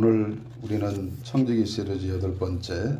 오늘 우리는 청지기 시리즈 8번째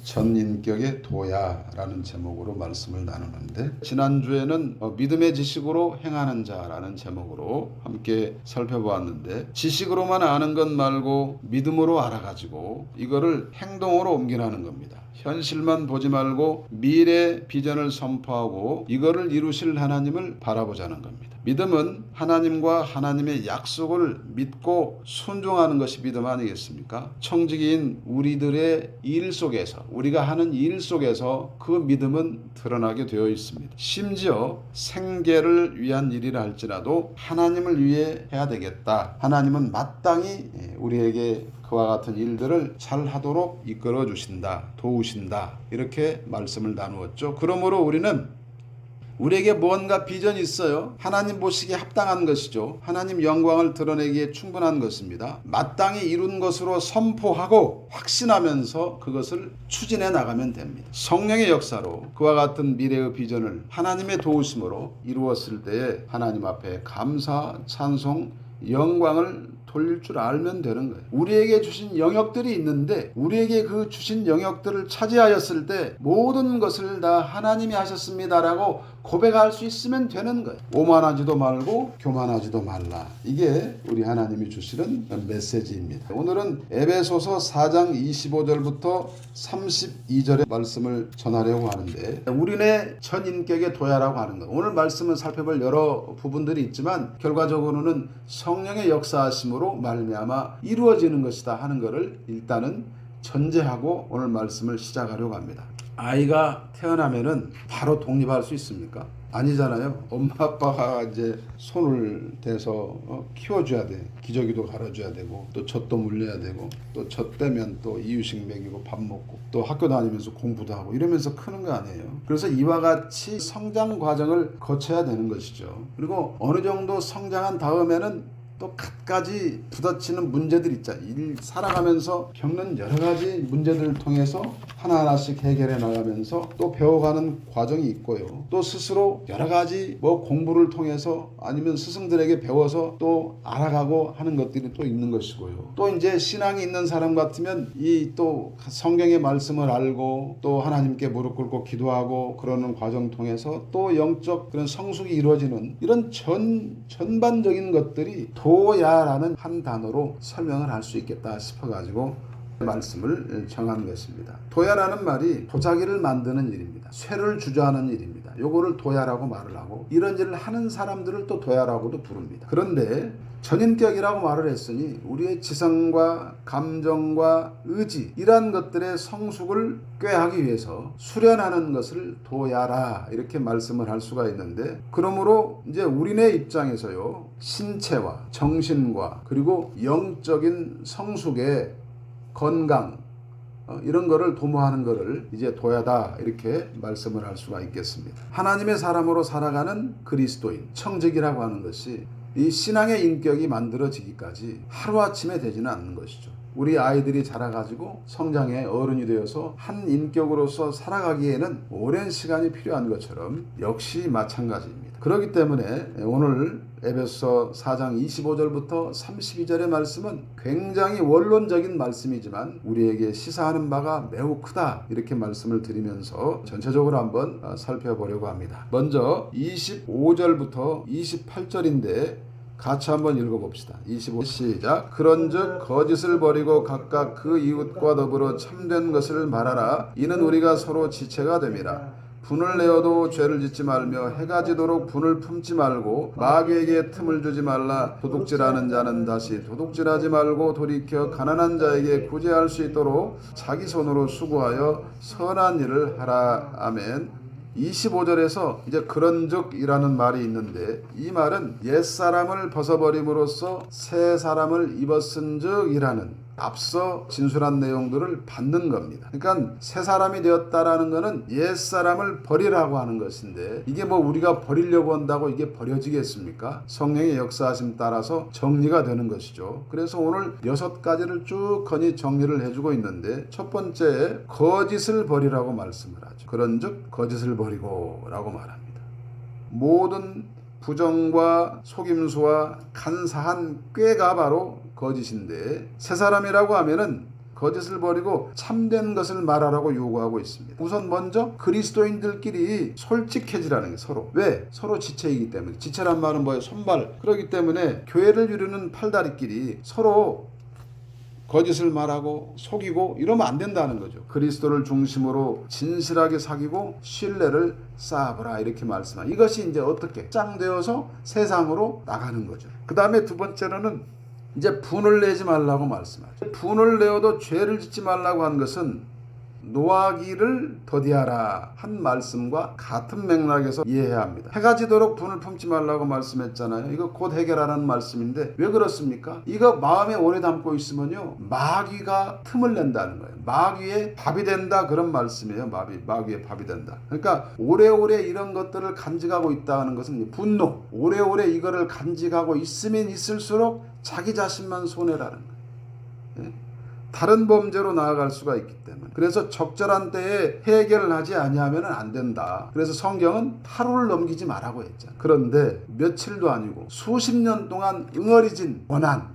전인격의 도야라는 제목으로 말씀을 나누는데, 지난주에는 믿음의 지식으로 행하는 자라는 제목으로 함께 살펴보았는데, 지식으로만 아는 것 말고 믿음으로 알아가지고 이거를 행동으로 옮기라는 겁니다. 현실만 보지 말고 미래 비전을 선포하고 이거를 이루실 하나님을 바라보자는 겁니다. 믿음은 하나님과 하나님의 약속을 믿고 순종하는 것이 믿음 아니겠습니까? 청지기인 우리들의 일 속에서, 우리가 하는 일 속에서 그 믿음은 드러나게 되어 있습니다. 심지어 생계를 위한 일이라 할지라도 하나님을 위해 해야 되겠다. 하나님은 마땅히 우리에게 그와 같은 일들을 잘 하도록 이끌어 주신다, 도우신다, 이렇게 말씀을 나누었죠. 그러므로 우리에게 뭔가 비전이 있어요. 하나님 보시기에 합당한 것이죠. 하나님 영광을 드러내기에 충분한 것입니다. 마땅히 이룬 것으로 선포하고 확신하면서 그것을 추진해 나가면 됩니다. 성령의 역사로 그와 같은 미래의 비전을 하나님의 도우심으로 이루었을 때에 하나님 앞에 감사, 찬송, 영광을 돌릴 줄 알면 되는 거예요. 우리에게 주신 영역들이 있는데, 우리에게 그 주신 영역들을 차지하였을 때 모든 것을 다 하나님이 하셨습니다라고 고백할 수 있으면 되는 거예요. 오만하지도 말고 교만하지도 말라. 이게 우리 하나님이 주시는 메시지입니다. 오늘은 에베소서 4장 25절부터 32절의 말씀을 전하려고 하는데, 우리네 전인격의 도야라고 하는 거예요. 오늘 말씀을 살펴볼 여러 부분들이 있지만 결과적으로는 성령의 역사하심으로 말미암아 이루어지는 것이다 하는 것을 일단은 전제하고 오늘 말씀을 시작하려고 합니다. 아이가 태어나면은 바로 독립할 수 있습니까? 아니잖아요. 엄마 아빠가 이제 손을 대서 키워줘야 돼. 기저귀도 갈아줘야 되고, 또 젖도 물려야 되고, 또 젖되면 또 이유식 먹이고 밥 먹고, 또 학교 다니면서 공부도 하고 이러면서 크는 거 아니에요. 그래서 이와 같이 성장 과정을 거쳐야 되는 것이죠. 그리고 어느 정도 성장한 다음에는 또 갖가지 부딪히는 문제들이 있잖아요. 살아가면서 겪는 여러 가지 문제들을 통해서 하나하나씩 해결해 나가면서 또 배워가는 과정이 있고요. 또 스스로 여러 가지 공부를 통해서 아니면 스승들에게 배워서 또 알아가고 하는 것들이 또 있는 것이고요. 또 이제 신앙이 있는 사람 같으면 이 또 성경의 말씀을 알고 또 하나님께 무릎 꿇고 기도하고 그러는 과정 통해서 또 영적 그런 성숙이 이루어지는 이런 전반적인 것들이 도야라는 한 단어로 설명을 할 수 있겠다 싶어가지고 말씀을 정한 것입니다. 도야라는 말이 도자기를 만드는 일입니다. 쇠를 주저하는 일입니다. 요거를 도야라고 말을 하고, 이런 일을 하는 사람들을 또 도야라고도 부릅니다. 그런데 전인격이라고 말을 했으니 우리의 지성과 감정과 의지, 이러한 것들의 성숙을 꾀하기 위해서 수련하는 것을 도야라 이렇게 말씀을 할 수가 있는데, 그러므로 이제 우리네 입장에서요, 신체와 정신과 그리고 영적인 성숙의 건강, 이런 거를 도모하는 거를 이제 도야다 이렇게 말씀을 할 수가 있겠습니다. 하나님의 사람으로 살아가는 그리스도인, 청지기라고 하는 것이 이 신앙의 인격이 만들어지기까지 하루아침에 되지는 않는 것이죠. 우리 아이들이 자라가지고 성장해 어른이 되어서 한 인격으로서 살아가기에는 오랜 시간이 필요한 것처럼 역시 마찬가지입니다. 그렇기 때문에 오늘 에베소서 4장 25절부터 32절의 말씀은 굉장히 원론적인 말씀이지만 우리에게 시사하는 바가 매우 크다, 이렇게 말씀을 드리면서 전체적으로 한번 살펴보려고 합니다. 먼저 25절부터 28절인데 같이 한번 읽어봅시다. 25 시작. 그런즉 거짓을 버리고 각각 그 이웃과 더불어 참된 것을 말하라. 이는 우리가 서로 지체가 됨이라. 분을 내어도 죄를 짓지 말며 해가 지도록 분을 품지 말고 마귀에게 틈을 주지 말라. 도둑질하는 자는 다시 도둑질하지 말고 돌이켜 가난한 자에게 구제할 수 있도록 자기 손으로 수고하여 선한 일을 하라. 아멘. 25절에서 이제 그런즉이라는 말이 있는데, 이 말은 옛사람을 벗어버림으로써 새 사람을 입었은즉이라는 앞서 진술한 내용들을 받는 겁니다. 그러니까 새 사람이 되었다라는 것은 옛사람을 버리라고 하는 것인데, 이게 우리가 버리려고 한다고 이게 버려지겠습니까? 성령의 역사하심 따라서 정리가 되는 것이죠. 그래서 오늘 6가지를 쭉 거니 정리를 해주고 있는데, 첫 번째 거짓을 버리라고 말씀을 하죠. 그런즉 거짓을 버리고 라고 말합니다. 모든 부정과 속임수와 간사한 꾀가 바로 거짓인데, 새 사람이라고 하면은 거짓을 버리고 참된 것을 말하라고 요구하고 있습니다. 우선 먼저 그리스도인들끼리 솔직해지라는 게 서로. 왜? 서로 지체이기 때문에. 지체란 말은 뭐예요? 손발. 그렇기 때문에 교회를 이루는 팔다리끼리 서로 거짓을 말하고 속이고 이러면 안 된다는 거죠. 그리스도를 중심으로 진실하게 사귀고 신뢰를 쌓아보라 이렇게 말씀하는, 이것이 이제 어떻게 확장되어서 세상으로 나가는 거죠. 그 다음에 두 번째로는 이제 분을 내지 말라고 말씀하죠. 분을 내어도 죄를 짓지 말라고 한 것은 노하기를 더디하라 한 말씀과 같은 맥락에서 이해해야 합니다. 해가 지도록 분을 품지 말라고 말씀했잖아요. 이거 곧 해결하라는 말씀인데 왜 그렇습니까? 이거 마음에 오래 담고 있으면요 마귀가 틈을 낸다는 거예요. 마귀의 밥이 된다 그런 말씀이에요. 마귀의 밥이 된다. 그러니까 오래오래 이런 것들을 간직하고 있다는 것은 분노. 오래오래 이거를 간직하고 있으면 있을수록 자기 자신만 손해라는 거예요. 다른 범죄로 나아갈 수가 있기 때문에. 그래서 적절한 때에 해결을 하지 아니하면 안 된다. 그래서 성경은 하루를 넘기지 말라고 했잖아요. 그런데 며칠도 아니고 수십 년 동안 응어리진 원한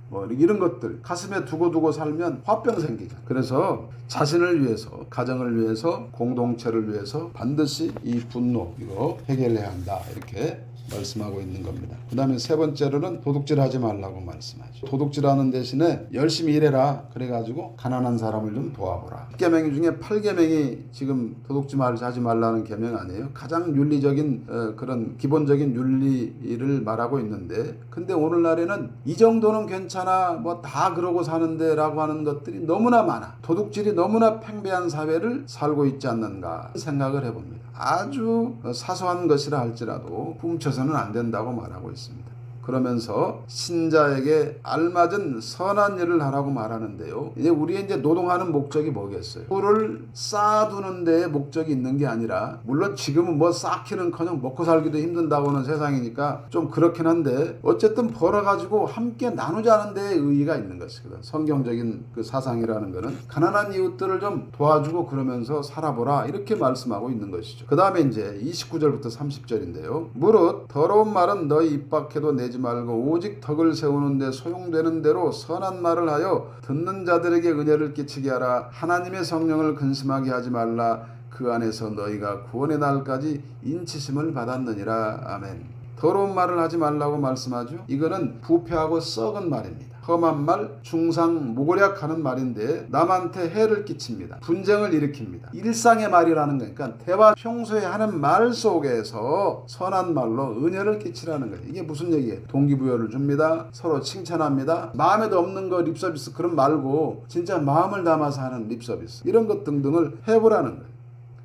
뭐 이런 것들 가슴에 두고 살면 화병 생기죠. 그래서 자신을 위해서, 가정을 위해서, 공동체를 위해서 반드시 이 분노 이거 해결해야 한다 이렇게 말씀하고 있는 겁니다. 그 다음에 세 번째로는 도둑질하지 말라고 말씀하죠. 도둑질하는 대신에 열심히 일해라. 그래가지고 가난한 사람을 좀 도와보라. 10계명 중에 8계명이 지금 도둑질하지 말라는 계명 아니에요. 가장 윤리적인 그런 기본적인 윤리를 말하고 있는데, 근데 오늘날에는 이 정도는 괜찮아 뭐 다 그러고 사는데 라고 하는 것들이 너무나 많아. 도둑질이 너무나 팽배한 사회를 살고 있지 않는가 생각을 해봅니다. 아주 사소한 것이라 할지라도 훔쳐서는 안 된다고 말하고 있습니다. 그러면서 신자에게 알맞은 선한 일을 하라고 말하는데요. 이제 우리의 이제 노동하는 목적이 뭐겠어요? 꿀을 쌓아두는 데에 목적이 있는 게 아니라, 물론 지금은 뭐 쌓기는커녕 먹고 살기도 힘든다고는 세상이니까 좀 그렇긴 한데 어쨌든 벌어가지고 함께 나누자는 데에 의의가 있는 것이거든. 성경적인 그 사상이라는 거는 가난한 이웃들을 좀 도와주고 그러면서 살아보라 이렇게 말씀하고 있는 것이죠. 그 다음에 이제 29절부터 30절인데요. 무릇 더러운 말은 너희 입 밖에도 내지 말고 오직 덕을 세우는데 소용되는 대로 선한 말을 하여 듣는 자들에게 은혜를 끼치게 하라. 하나님의 성령을 근심하게 하지 말라. 그 안에서 너희가 구원의 날까지 인치심을 받았느니라. 아멘. 더러운 말을 하지 말라고 말씀하죠. 이거는 부패하고 썩은 말입니다. 험한 말, 중상, 무고략하는 말인데 남한테 해를 끼칩니다. 분쟁을 일으킵니다. 일상의 말이라는 거니까 대화 평소에 하는 말 속에서 선한 말로 은혜를 끼치라는 거예요. 이게 무슨 얘기예요? 동기부여를 줍니다. 서로 칭찬합니다. 마음에도 없는 거 립서비스 그런 말고 진짜 마음을 담아서 하는 립서비스 이런 것 등등을 해보라는 거예요.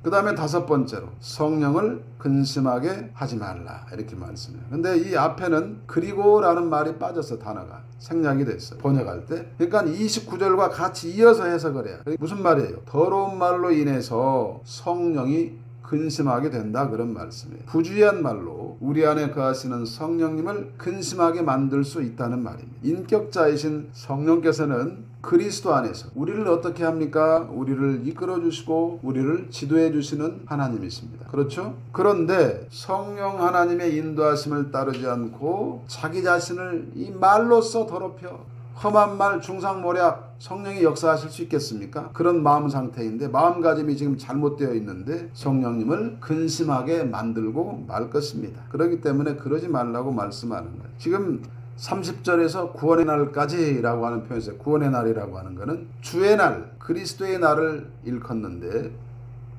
그 다음에 다섯 번째로 성령을 근심하게 하지 말라 이렇게 말씀해요. 근데 이 앞에는 그리고라는 말이 빠져서 단어가 생략이 됐어요. 번역할 때. 그러니까 29절과 같이 이어서 해석을 해요. 무슨 말이에요? 더러운 말로 인해서 성령이 근심하게 된다 그런 말씀이에요. 부주의한 말로 우리 안에 거하시는 성령님을 근심하게 만들 수 있다는 말입니다. 인격자이신 성령께서는 그리스도 안에서 우리를 어떻게 합니까? 우리를 이끌어 주시고 우리를 지도해 주시는 하나님이십니다. 그렇죠? 그런데 성령 하나님의 인도하심을 따르지 않고 자기 자신을 이 말로써 더럽혀 험한 말, 중상모략 성령이 역사하실 수 있겠습니까? 그런 마음 상태인데 마음가짐이 지금 잘못되어 있는데 성령님을 근심하게 만들고 말 것입니다. 그렇기 때문에 그러지 말라고 말씀하는 거예요. 지금 30절에서 구원의 날까지라고 하는 표현에서 구원의 날이라고 하는 것은 주의 날, 그리스도의 날을 일컫는데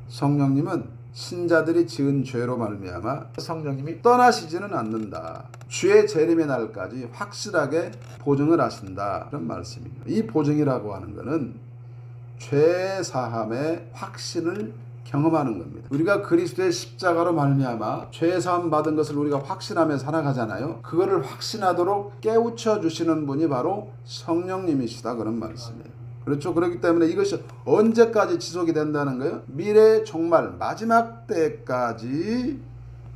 성령님은 신자들이 지은 죄로 말미암아 성령님이 떠나시지는 않는다. 주의 재림의 날까지 확실하게 보증을 하신다. 그런 말씀입니다. 이 보증이라고 하는 것은 죄 사함의 확신을 경험하는 겁니다. 우리가 그리스도의 십자가로 말미암아 죄 사함 받은 것을 우리가 확신하며 살아가잖아요. 그거를 확신하도록 깨우쳐 주시는 분이 바로 성령님이시다 그런 말씀이에요. 그렇죠. 그렇기 때문에 이것이 언제까지 지속이 된다는 거예요? 미래 종말 마지막 때까지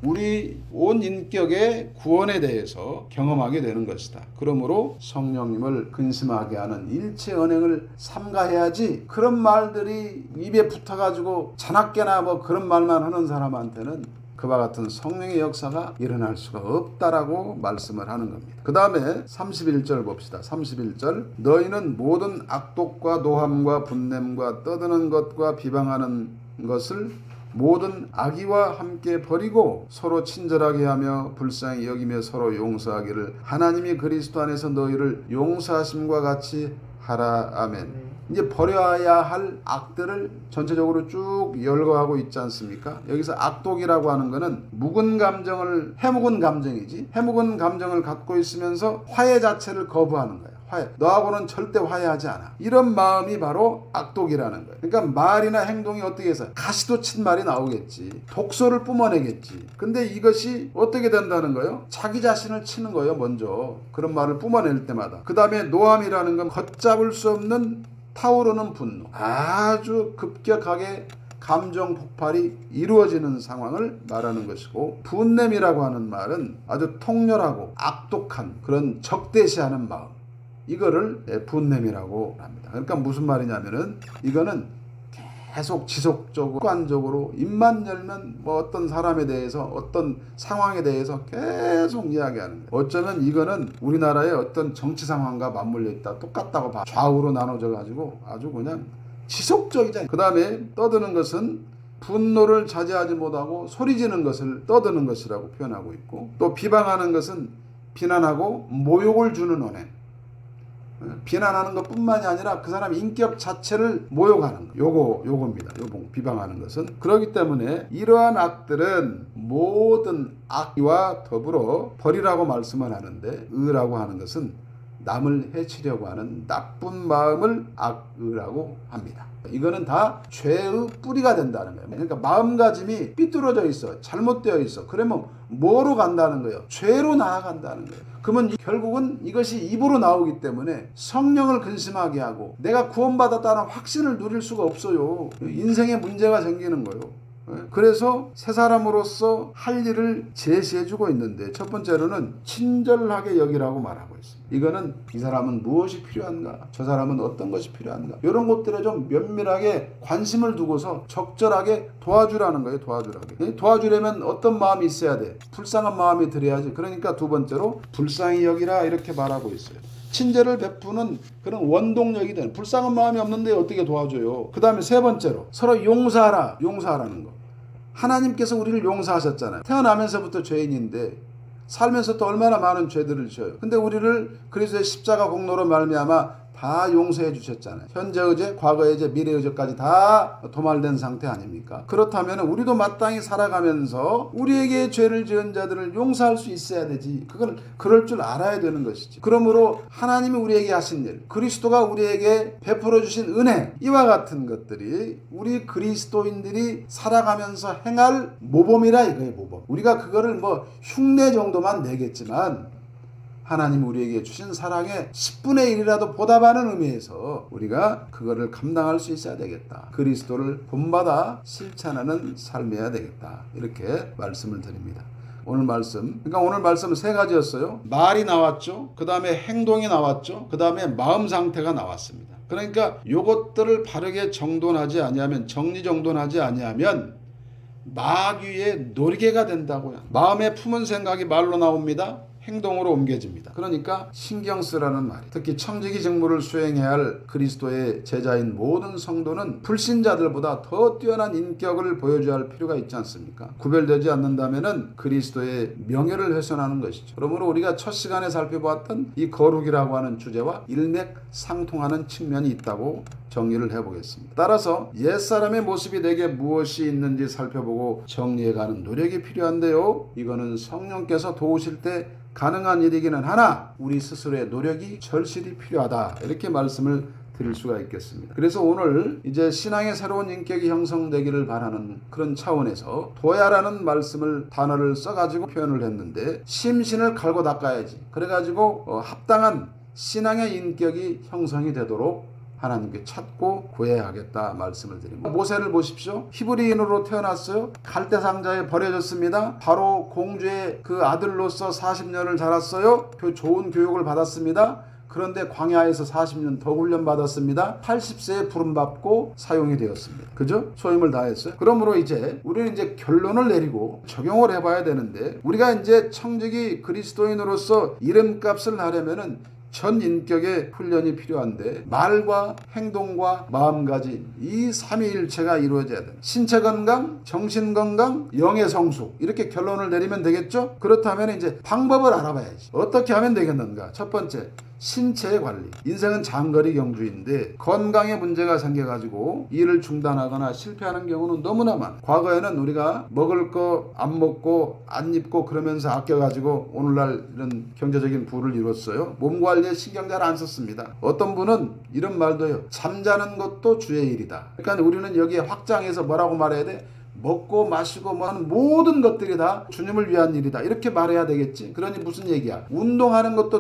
우리 온 인격의 구원에 대해서 경험하게 되는 것이다. 그러므로 성령님을 근심하게 하는 일체 언행을 삼가해야지 그런 말들이 입에 붙어가지고 자나깨나 뭐 그런 말만 하는 사람한테는 그와 같은 성령의 역사가 일어날 수가 없다라고 말씀을 하는 겁니다. 그 다음에 31절 봅시다. 31절 너희는 모든 악독과 노함과 분냄과 떠드는 것과 비방하는 것을 모든 악의와 함께 버리고 서로 친절하게 하며 불쌍히 여기며 서로 용서하기를 하나님이 그리스도 안에서 너희를 용서하심과 같이 하라. 아멘. 이제 버려야 할 악들을 전체적으로 쭉 열거하고 있지 않습니까? 여기서 악독이라고 하는 거는 묵은 감정을, 해묵은 감정이지, 해묵은 감정을 갖고 있으면서 화해 자체를 거부하는 거예요. 화해. 너하고는 절대 화해하지 않아. 이런 마음이 바로 악독이라는 거예요. 그러니까 말이나 행동이 어떻게 해서 가시도 친 말이 나오겠지. 독소를 뿜어내겠지. 근데 이것이 어떻게 된다는 거예요? 자기 자신을 치는 거예요, 먼저. 그런 말을 뿜어낼 때마다. 그 다음에 노함이라는 건 걷잡을 수 없는 타오르는 분노. 아주 급격하게 감정 폭발이 이루어지는 상황을 말하는 것이고, 분냄이라고 하는 말은 아주 통렬하고 악독한 그런 적대시하는 마음, 이거를 분냄이라고 합니다. 그러니까 무슨 말이냐면은 이거는 계속 지속적으로 습관적으로 입만 열면 뭐 어떤 사람에 대해서 어떤 상황에 대해서 계속 이야기하는 거예요. 어쩌면 이거는 우리나라의 어떤 정치 상황과 맞물려 있다, 똑같다고 봐. 좌우로 나눠져 가지고 아주 그냥 지속적이잖아요. 그 다음에 떠드는 것은 분노를 자제하지 못하고 소리지는 것을 떠드는 것이라고 표현하고 있고, 또 비방하는 것은 비난하고 모욕을 주는 언행. 비난하는 것뿐만이 아니라 그 사람 인격 자체를 모욕하는 거. 요겁니다. 비방하는 것은. 그렇기 때문에 이러한 악들은 모든 악과 더불어 버리라고 말씀을 하는데, 의라고 하는 것은 남을 해치려고 하는 나쁜 마음을 악의라고 합니다. 이거는 다 죄의 뿌리가 된다는 거예요. 그러니까 마음가짐이 삐뚤어져 있어, 잘못되어 있어. 그러면 뭐로 간다는 거예요? 죄로 나아간다는 거예요. 그러면 결국은 이것이 입으로 나오기 때문에 성령을 근심하게 하고 내가 구원받았다는 확신을 누릴 수가 없어요. 인생에 문제가 생기는 거예요. 그래서 새 사람으로서 할 일을 제시해주고 있는데, 첫 번째로는 친절하게 여기라고 말하고 있습니다. 이거는 이 사람은 무엇이 필요한가, 저 사람은 어떤 것이 필요한가, 이런 것들에 좀 면밀하게 관심을 두고서 적절하게 도와주라는 거예요. 도와주려면 어떤 마음이 있어야 돼? 불쌍한 마음이 들어야지. 그러니까 두 번째로 불쌍히 여기라 이렇게 말하고 있어요. 친절을 베푸는 그런 원동력이 되는, 불쌍한 마음이 없는데 어떻게 도와줘요? 그 다음에 세 번째로 서로 용서하라는 거. 하나님께서 우리를 용서하셨잖아요. 태어나면서부터 죄인인데 살면서 또 얼마나 많은 죄들을 져요. 근데 우리를 그리스도의 십자가 공로로 말미암아 다 용서해 주셨잖아요. 현재 의제, 과거 의제, 미래 의제까지 다 도말된 상태 아닙니까? 그렇다면 우리도 마땅히 살아가면서 우리에게 죄를 지은 자들을 용서할 수 있어야 되지. 그럴 줄 알아야 되는 것이지. 그러므로 하나님이 우리에게 하신 일, 그리스도가 우리에게 베풀어 주신 은혜, 이와 같은 것들이 우리 그리스도인들이 살아가면서 행할 모범이라 이거예요. 모범. 우리가 그거를 뭐 흉내 정도만 내겠지만 하나님 우리에게 주신 사랑의 10분의 1이라도 보답하는 의미에서 우리가 그거를 감당할 수 있어야 되겠다. 그리스도를 본받아 실천하는 삶이어야 되겠다. 이렇게 말씀을 드립니다. 오늘 말씀 세 가지였어요. 말이 나왔죠. 그 다음에 행동이 나왔죠. 그 다음에 마음 상태가 나왔습니다. 그러니까 요것들을 바르게 정리정돈하지 아니하면 마귀의 노리개가 된다고요. 마음에 품은 생각이 말로 나옵니다. 행동으로 옮겨집니다. 그러니까 신경 쓰라는 말이. 특히 청지기 직무를 수행해야 할 그리스도의 제자인 모든 성도는 불신자들보다 더 뛰어난 인격을 보여줘야 할 필요가 있지 않습니까? 구별되지 않는다면은 그리스도의 명예를 훼손하는 것이죠. 그러므로 우리가 첫 시간에 살펴보았던 이 거룩이라고 하는 주제와 일맥상통하는 측면이 있다고 정리를 해보겠습니다. 따라서 옛사람의 모습이 내게 무엇이 있는지 살펴보고 정리해가는 노력이 필요한데요. 이거는 성령께서 도우실 때 가능한 일이기는 하나 우리 스스로의 노력이 절실히 필요하다. 이렇게 말씀을 드릴 수가 있겠습니다. 그래서 오늘 이제 신앙의 새로운 인격이 형성되기를 바라는 그런 차원에서 도야라는 단어를 써가지고 표현을 했는데, 심신을 갈고 닦아야지. 그래가지고 합당한 신앙의 인격이 형성이 되도록 하나님께 찾고 구해야 하겠다 말씀을 드립니다. 모세를 보십시오. 히브리인으로 태어났어요. 갈대상자에 버려졌습니다. 바로 공주의 그 아들로서 40년을 자랐어요. 좋은 교육을 받았습니다. 그런데 광야에서 40년 더 훈련받았습니다. 80세에 부름받고 사용이 되었습니다. 그죠? 소임을 다했어요. 그러므로 이제 우리는 이제 결론을 내리고 적용을 해봐야 되는데, 우리가 이제 청지기 그리스도인으로서 이름값을 하려면은 전 인격의 훈련이 필요한데, 말과 행동과 마음가짐, 이 삼위일체가 이루어져야 돼요. 신체 건강, 정신 건강, 영의 성숙, 이렇게 결론을 내리면 되겠죠? 그렇다면 이제 방법을 알아봐야지. 어떻게 하면 되겠는가? 첫 번째, 신체의 관리. 인생은 장거리 경주인데 건강에 문제가 생겨가지고 일을 중단하거나 실패하는 경우는 너무나 많아요. 과거에는 우리가 먹을 거 안 먹고 안 입고 그러면서 아껴가지고 오늘날 이런 경제적인 부를 이뤘어요. 몸 관리에 신경 잘 안 썼습니다. 어떤 분은 이런 말도 해요. 잠자는 것도 주의 일이다. 그러니까 우리는 여기에 확장해서 뭐라고 말해야 돼? 먹고 마시고 뭐 하는 모든 것들이 다 주님을 위한 일이다, 이렇게 말해야 되겠지. 그러니 무슨 얘기야? 운동하는 것도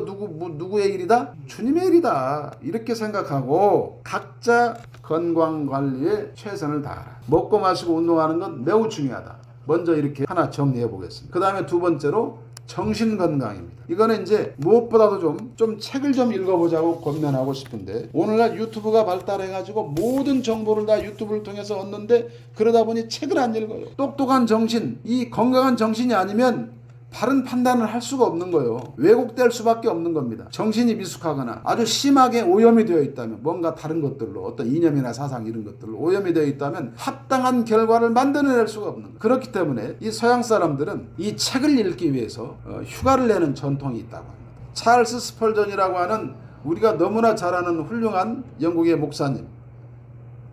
누구의 일이다? 주님의 일이다, 이렇게 생각하고 각자 건강관리에 최선을 다하라. 먹고 마시고 운동하는 건 매우 중요하다. 먼저 이렇게 하나 정리해 보겠습니다. 그 다음에 두 번째로 정신건강입니다. 이거는 이제 무엇보다도 좀 책을 좀 읽어보자고 권면하고 싶은데, 오늘날 유튜브가 발달해가지고 모든 정보를 다 유튜브를 통해서 얻는데, 그러다 보니 책을 안 읽어요. 똑똑한 정신, 이 건강한 정신이 아니면 바른 판단을 할 수가 없는 거예요. 왜곡될 수밖에 없는 겁니다. 정신이 미숙하거나 아주 심하게 오염이 되어 있다면, 뭔가 다른 것들로, 어떤 이념이나 사상 이런 것들로 오염이 되어 있다면 합당한 결과를 만들어낼 수가 없는 거예요. 그렇기 때문에 이 서양 사람들은 이 책을 읽기 위해서 휴가를 내는 전통이 있다고 합니다. 찰스 스펄전이라고 하는 우리가 너무나 잘 아는 훌륭한 영국의 목사님,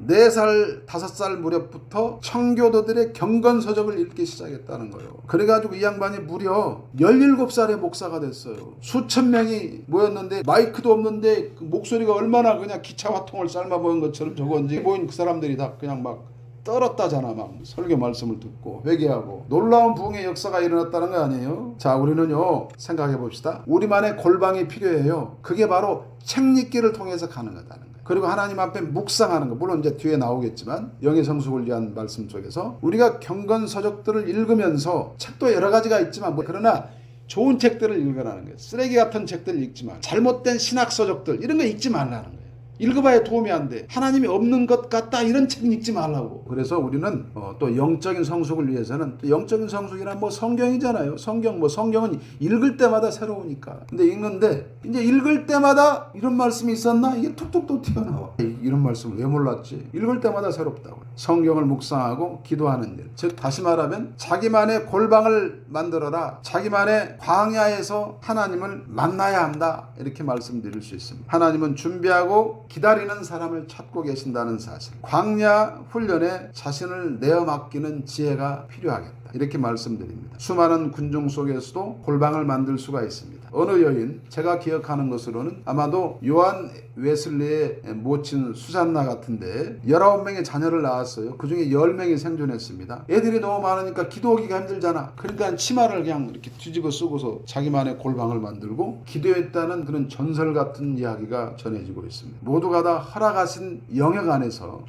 4살, 5살 무렵부터 청교도들의 경건서적을 읽기 시작했다는 거예요. 그래가지고 이 양반이 무려 17살에 목사가 됐어요. 수천 명이 모였는데 마이크도 없는데 그 목소리가 얼마나 그냥 기차화통을 삶아보는 것처럼 적었는지, 모인 그 사람들이 다 그냥 막 떨었다잖아. 막 설교 말씀을 듣고 회개하고 놀라운 부흥의 역사가 일어났다는 거 아니에요? 자, 우리는요 생각해 봅시다. 우리만의 골방이 필요해요. 그게 바로 책 읽기를 통해서 가는 거다는 거예요. 그리고 하나님 앞에 묵상하는 거, 물론 이제 뒤에 나오겠지만 영의 성숙을 위한 말씀 속에서 우리가 경건서적들을 읽으면서, 책도 여러 가지가 있지만 그러나 좋은 책들을 읽으라는 거예요. 쓰레기 같은 책들을 읽지 마. 잘못된 신학서적들 이런 거 읽지 말라는 거예요. 읽어봐야 도움이 안 돼. 하나님이 없는 것 같다, 이런 책 읽지 말라고. 그래서 우리는 또 영적인 성숙을 위해서는, 또 영적인 성숙이란 뭐 성경이잖아요. 성경은 읽을 때마다 새로우니까. 근데 읽는데 이제 읽을 때마다 이런 말씀이 있었나? 이게 툭툭 튀어나와. 이런 말씀을 왜 몰랐지? 읽을 때마다 새롭다고. 성경을 묵상하고 기도하는 일. 즉 다시 말하면 자기만의 골방을 만들어라. 자기만의 광야에서 하나님을 만나야 한다, 이렇게 말씀드릴 수 있습니다. 하나님은 준비하고 기다리는 사람을 찾고 계신다는 사실. 광야 훈련에 자신을 내어 맡기는 지혜가 필요하겠다, 이렇게 말씀드립니다. 수많은 군중 속에서도 골방을 만들 수가 있습니다. 어느 여인, 제가 기억하는 것으로는 아마도 요한 웨슬리의 모친 수산나 같은데 19명의 자녀를 낳았어요. 그 중에 10명이 생존했습니다. 애들이 너무 많으니까 기도하기가 힘들잖아. 그러니까 치마를 그냥 이렇게 뒤집어 쓰고서 자기만의 골방을 만들고 기도했다는 그런 전설 같은 이야기가 전해지고 있습니다. 모두가 다 허락하신 영역 안에서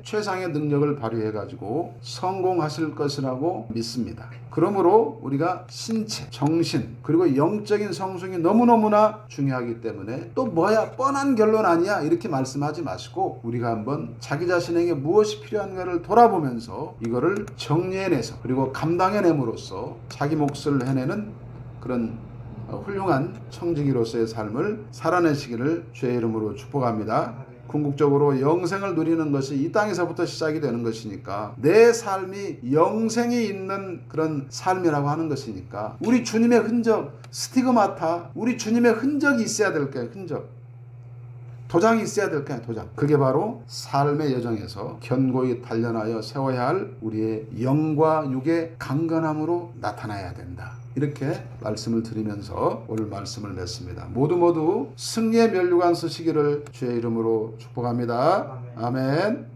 최상의 능력을 발휘해가지고 성공하실 것이라고 믿습니다. 그러므로 우리가 신체, 정신, 그리고 영적인 성숙이 너무너무나 중요하기 때문에, 또 뭐야 뻔한 결론 아니야 이렇게 말씀하지 마시고, 우리가 한번 자기 자신에게 무엇이 필요한가를 돌아보면서 이거를 정리해내서, 그리고 감당해냄으로써 자기 몫을 해내는 그런 훌륭한 청지기로서의 삶을 살아내시기를 주의 이름으로 축복합니다. 궁극적으로 영생을 누리는 것이 이 땅에서부터 시작이 되는 것이니까, 내 삶이 영생이 있는 그런 삶이라고 하는 것이니까, 우리 주님의 흔적, 스티그마타, 우리 주님의 흔적이 있어야 될 거예요. 흔적, 도장이 있어야 될 거예요. 도장. 그게 바로 삶의 여정에서 견고히 단련하여 세워야 할 우리의 영과 육의 강건함으로 나타나야 된다, 이렇게 말씀을 드리면서 오늘 말씀을 맺습니다. 모두 승리의 면류관 쓰시기를 주의 이름으로 축복합니다. 아멘.